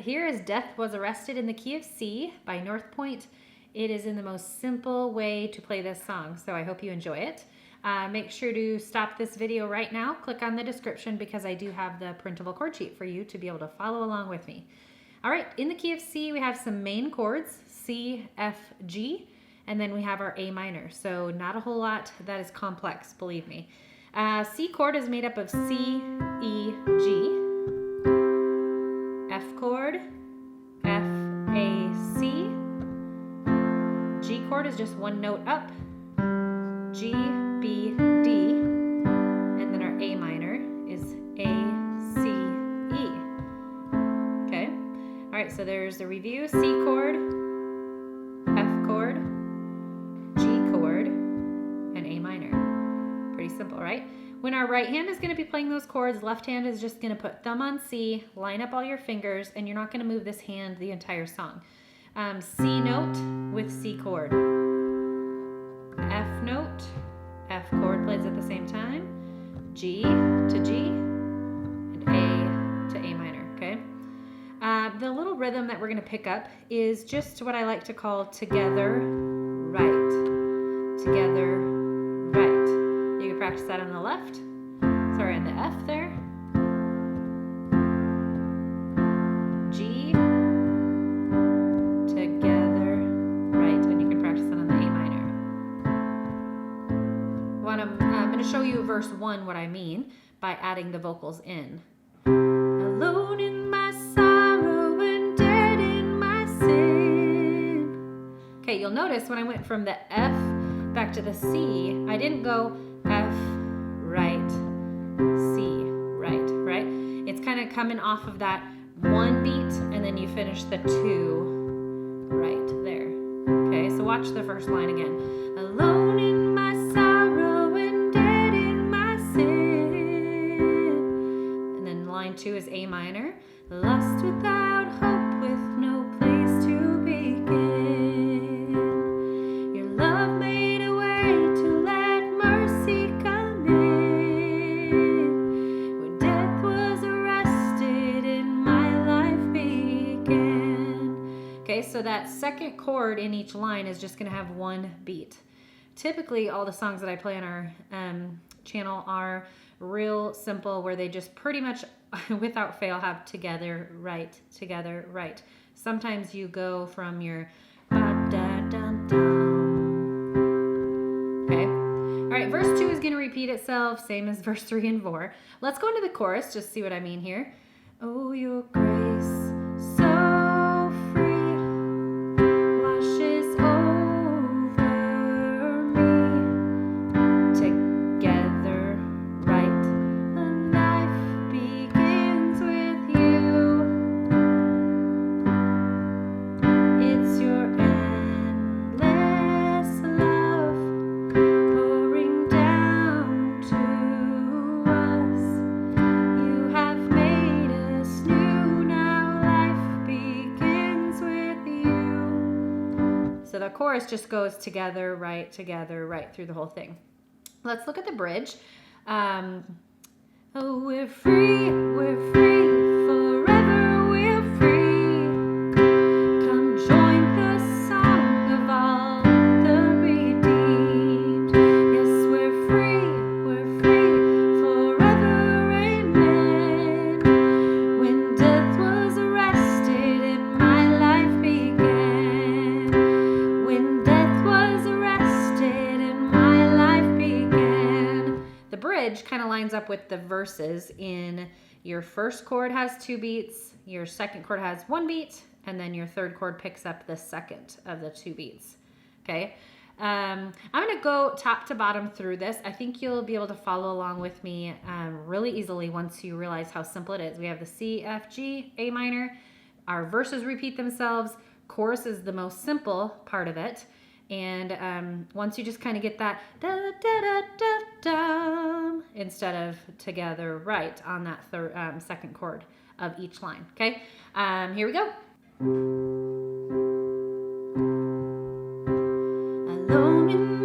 Here is Death Was Arrested in the Key of C by North Point. It is in the most simple way to play this song, so I hope you enjoy it. Make sure to stop this video right now. Click on the description because I do have the printable chord sheet for you to be able to follow along with me. All right, in the key of C, we have some main chords, C, F, G, and then we have our A minor. So not a whole lot that is complex, believe me. C chord is made up of C, E, G. F chord, F, A, C. G chord is just one note up, G, B, D. And then our A minor is A, C, E. Okay, all right, so there's the review. C chord, F chord, G chord, and A minor. Pretty simple, right? When our right hand is going to be playing those chords, left hand is just going to put thumb on C, line up all your fingers, and you're not going to move this hand the entire song. C note with C chord. F note, F chord plays at the same time. G to G, and A to A minor, okay? The little rhythm that we're going to pick up is just what I like to call together, right. Together, right. You can practice that on the left. Sorry, on the F there. G, together, right. And you can practice that on the A minor. I'm going to show you verse 1 what I mean by adding the vocals in. Alone in my sorrow and dead in my sin. Okay, you'll notice when I went from the F back to the C, I didn't go F, right, C, right, right? It's kind of coming off of that one beat and then you finish the 2 right there. Okay, so watch the first line again. Alone in my sorrow and dead in my sin. And then line 2 is A minor. Lost without hope with no place to begin. Your love made a way to let mercy come in. When death was arrested and my life began. Okay, so that second chord in each line is just going to have one beat. Typically, all the songs that I play on our channel are real simple, where they just pretty much, without fail, have together, right, together, right. Sometimes you go from your ba-da-dum-dum. Okay. All right, verse 2 is going to repeat itself, same as verse 3 and 4. Let's go into the chorus, just see what I mean here. Oh, your grace, so free, washes over me. Together, right, a life begins with you. It's your endless love pouring down to us. You have made us new, now life begins with you. So the chorus just goes together, right, through the whole thing. Let's look at the bridge. Oh, we're free, forever we're free. Come join the song of all the redeemed. Yes, we're free, forever, amen. When death was arrested and my life began. When death was arrested and my life began. The bridge kind of lines up with the verses. In your first chord has 2 beats, your second chord has 1 beat, and then your third chord picks up the second of the 2 beats. Okay, I'm going to go top to bottom through this. I think you'll be able to follow along with me really easily once you realize how simple it is. We have the C, F, G, A minor. Our verses repeat themselves. Chorus is the most simple part of it. And once you just kind of get that da da da da da instead of together, right, on that second chord of each line. Okay, here we go. Alone in